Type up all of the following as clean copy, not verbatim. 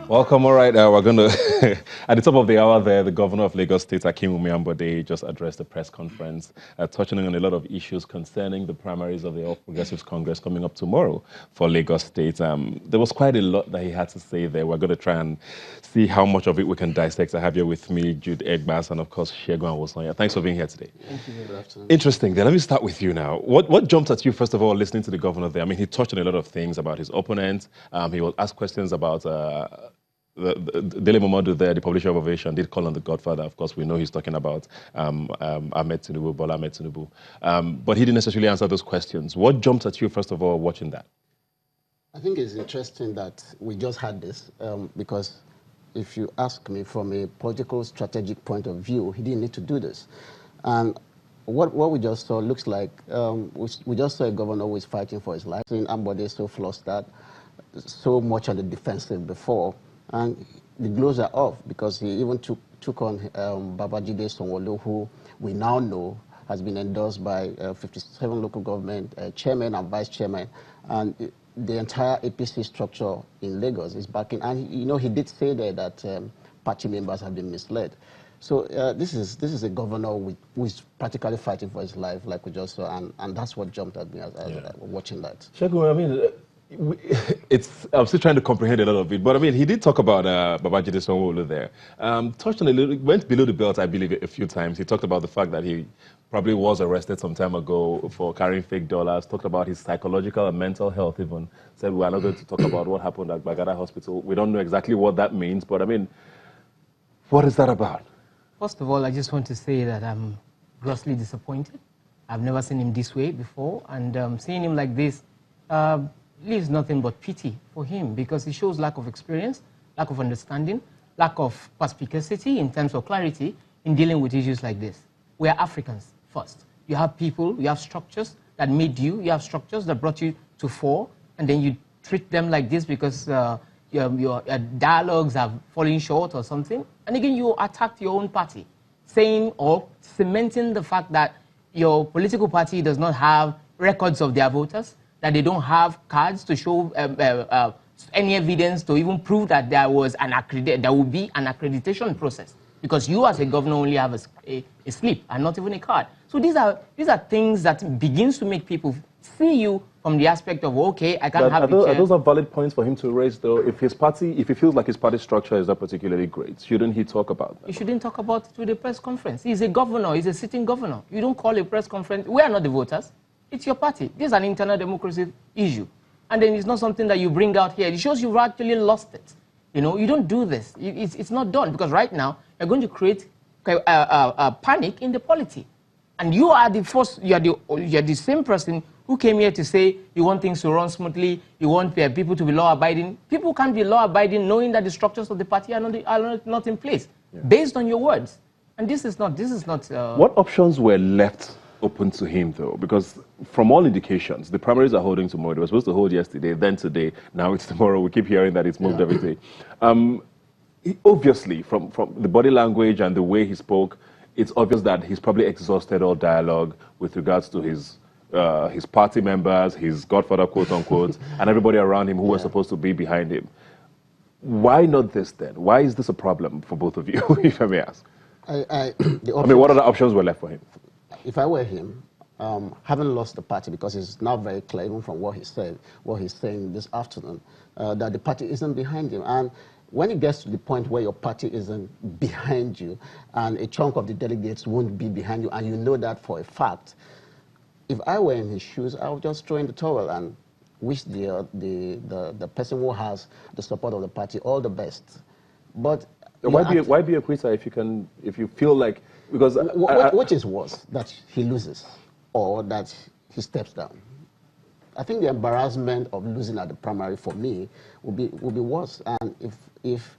Welcome. All right, we're going to, at the top of the hour there, the governor of Lagos State, Akim Umeambode, just addressed the press conference, touching on a lot of issues concerning the primaries of the All Progressives Congress coming up tomorrow for Lagos State. There was quite a lot that he had to say there. We're going to try and see how much of it we can dissect. I have here with me Jude Egbas and, of course, Shegun Awosanya. Thanks for being here today. Thank you. Good afternoon. Interesting. Then let me start with you now. What jumped at you, first of all, listening to the governor there? I mean, he touched on a lot of things about his opponent. He will ask questions about the Dele Momodu there, the publisher of Ovation, did call on the Godfather. Of course, we know he's talking about Ahmed Tinubu, Bola Ahmed Tinubu. But he didn't necessarily answer those questions. What jumped at you, first of all, watching that? I think it's interesting that we just had this because if you ask me from a political strategic point of view, he didn't need to do this. And what we just saw looks like, we just saw a governor who is fighting for his life. Seeing Ambode so flustered, so much on the defensive before. And the gloves are off because he even took on Babajide Sanwo-Olu, who we now know has been endorsed by 57 local government chairman and vice chairman, and the entire APC structure in Lagos is backing. And you know, he did say there that party members have been misled. So this is a governor who is practically fighting for his life, like we just saw, and that's what jumped at me as watching that. Shegun, I mean, I'm still trying to comprehend a lot of it, but I mean, he did talk about Babajide Sanwo-Olu there. Touched on a little, went below the belt, I believe, a few times. He talked about the fact that he probably was arrested some time ago for carrying fake dollars, talked about his psychological and mental health even, said we're not going to talk about what happened at Bagada Hospital. We don't know exactly what that means, but I mean, what is that about? First of all, I just want to say that I'm grossly disappointed. I've never seen him this way before, and seeing him like this, leaves nothing but pity for him because he shows lack of experience, lack of understanding, lack of perspicacity in terms of clarity in dealing with issues like this. We are Africans first. You have people, you have structures that made you, you have structures that brought you to fore, and then you treat them like this because your dialogues are falling short or something. And again, you attacked your own party, saying or cementing the fact that your political party does not have records of their voters, that they don't have cards to show any evidence to even prove that there will be an accreditation process, because you as a governor only have a slip and not even a card. So these are things that begins to make people see you from the aspect of, okay, I can't have a chair. Are those valid points for him to raise, though? If he feels like his party structure is not particularly great, shouldn't he talk about that? He shouldn't talk about it with a press conference. He's a governor. He's a sitting governor. You don't call a press conference. We are not the voters. It's your party. This is an internal democracy issue. And then it's not something that you bring out here. It shows you've actually lost it. You know, you don't do this. It's not done, because right now you're going to create a panic in the polity. And you are the first, you're the same person who came here to say you want things to run smoothly, you want people to be law-abiding. People can't be law-abiding knowing that the structures of the party are not in place, based on your words. And this is not... What options were left open to him, though? Because from all indications, the primaries are holding tomorrow. They were supposed to hold yesterday, then today. Now it's tomorrow. We keep hearing that it's moved every day. Obviously, from the body language and the way he spoke, it's obvious that he's probably exhausted all dialogue with regards to his party members, his godfather, quote unquote, and everybody around him who were supposed to be behind him. Why not this then? Why is this a problem for both of you, if I may ask? I mean, what other options were left for him? If I were him, having lost the party, because it's now very clear, even from what he said, what he's saying this afternoon, that the party isn't behind him. And when it gets to the point where your party isn't behind you, and a chunk of the delegates won't be behind you, and you know that for a fact, if I were in his shoes, I would just throw in the towel and wish the person who has the support of the party all the best. But why be a quitter if you feel like, because which is worse, that he loses or that he steps down? I think the embarrassment of losing at the primary for me will be worse. And if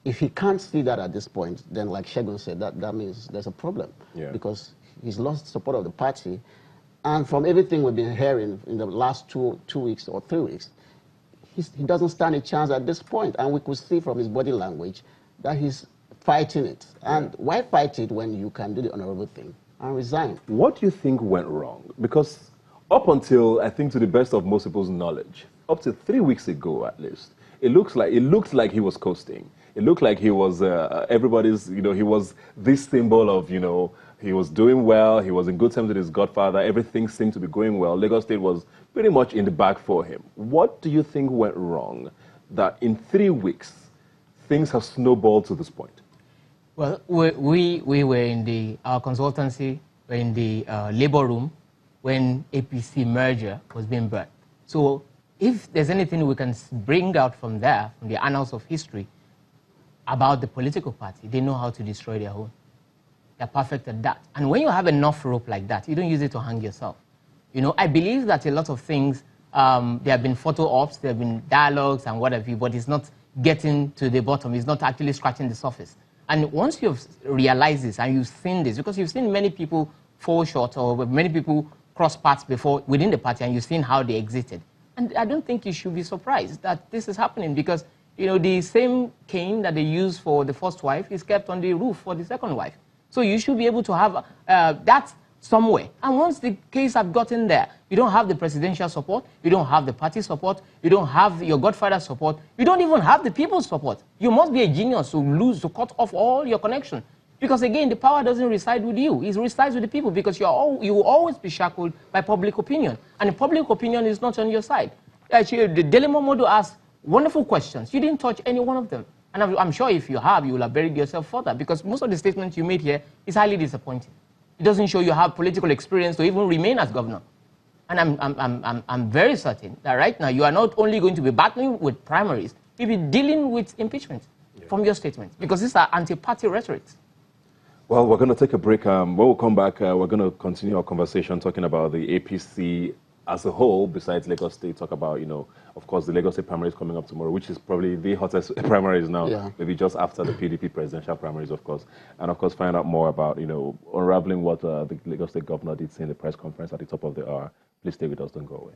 he can't see that at this point, then like Shegun said, that means there's a problem, because he's lost support of the party. And from everything we've been hearing in the last two weeks or 3 weeks, he doesn't stand a chance at this point. And we could see from his body language that he's fighting it. And why fight it when you can do the honorable thing and resign? What do you think went wrong? Because up until, I think to the best of most people's knowledge, up to 3 weeks ago at least, it looked like he was coasting. It looked like he was everybody's, he was this symbol of, he was doing well, he was in good terms with his godfather, everything seemed to be going well. Lagos State was pretty much in the bag for him. What do you think went wrong that in 3 weeks, things have snowballed to this point? Well, we were in our consultancy, were in the labor room when APC merger was being birthed. So if there's anything we can bring out from there, from the annals of history, about the political party, they know how to destroy their own. They're perfect at that. And when you have enough rope like that, you don't use it to hang yourself. I believe that a lot of things, there have been photo ops, there have been dialogues and whatever, but it's not getting to the bottom. It's not actually scratching the surface. And once you've realized this and you've seen this, because you've seen many people fall short or many people cross paths before within the party and you've seen how they exited. And I don't think you should be surprised that this is happening because, the same cane that they use for the first wife is kept on the roof for the second wife. So you should be able to have that somewhere. And once the case have gotten there, you don't have the presidential support, you don't have the party support, you don't have your godfather's support, you don't even have the people's support. You must be a genius to cut off all your connection. Because again, the power doesn't reside with you, it resides with the people because you will always be shackled by public opinion. And the public opinion is not on your side. Actually, the Delimo Modo asked wonderful questions. You didn't touch any one of them. And I'm sure if you have, you will have buried yourself further because most of the statements you made here is highly disappointing. It doesn't show you have political experience to even remain as governor. And I'm very certain that right now you are not only going to be battling with primaries, you'll be dealing with impeachment from your statements because these are anti-party rhetoric. Well, we're going to take a break. When we come back, we're going to continue our conversation talking about the APC as a whole, besides Lagos State, talk about, of course, the Lagos State primaries coming up tomorrow, which is probably the hottest primaries now, maybe just after the PDP presidential primaries, of course. And, of course, find out more about, unraveling what the Lagos State governor did say in the press conference at the top of the hour. Please stay with us. Don't go away.